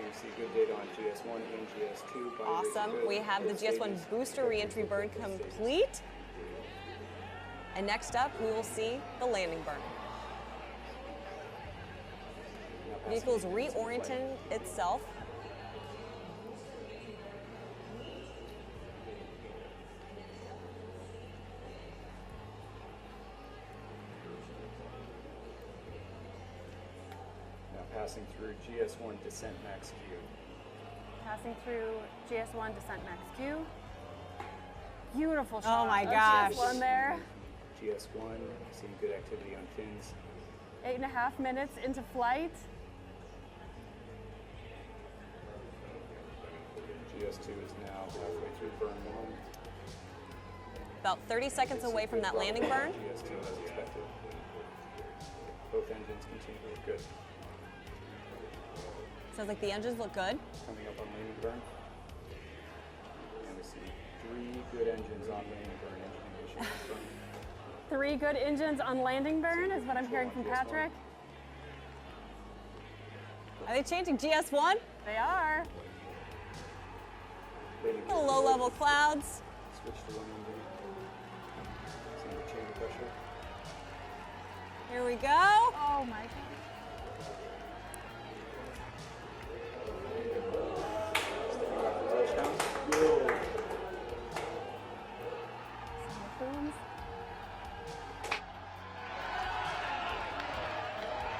we see good data on GS1 and GS2. Awesome. We have the GS1 booster reentry burn complete. And next up, we will see the landing burn. Vehicle is reorienting itself. Passing through GS1 descent max Q. Passing through GS1 descent max Q. Beautiful shot. Oh my gosh. GS1 there. GS1, seeing good activity on fins. 8.5 minutes into flight. GS2 is now halfway through burn 1. About 30 seconds away from that landing burn. GS2 as expected. Both engines continue to look good. Sounds like the engines look good. Coming up on landing burn. And we see 3 good engines on landing burn. Engine ignition. 3 good engines on landing burn is what I'm hearing from Patrick. Are they changing GS1? They are. Little low-level clouds. Switch to one engine. Seeing the chamber pressure. Here we go. Oh my God.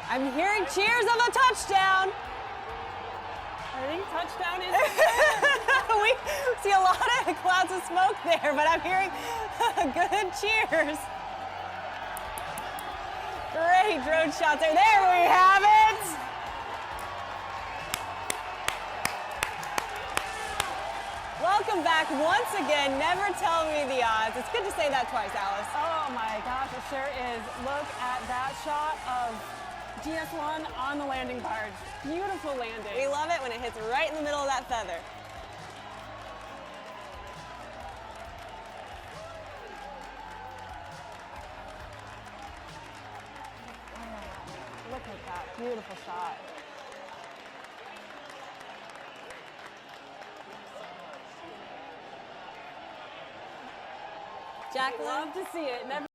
I'm hearing cheers of a touchdown. I think touchdown is We see a lot of clouds of smoke there, but I'm hearing good cheers. Great drone shots there. There we have it. Welcome back once again. Never tell me the odds. It's good to say that twice, Alice. Oh my gosh, it sure is. Look at that shot of GS1 on the landing barge. Beautiful landing. We love it when it hits right in the middle of that feather. Oh, look at that beautiful shot. Jacqueline. Love to see it. Never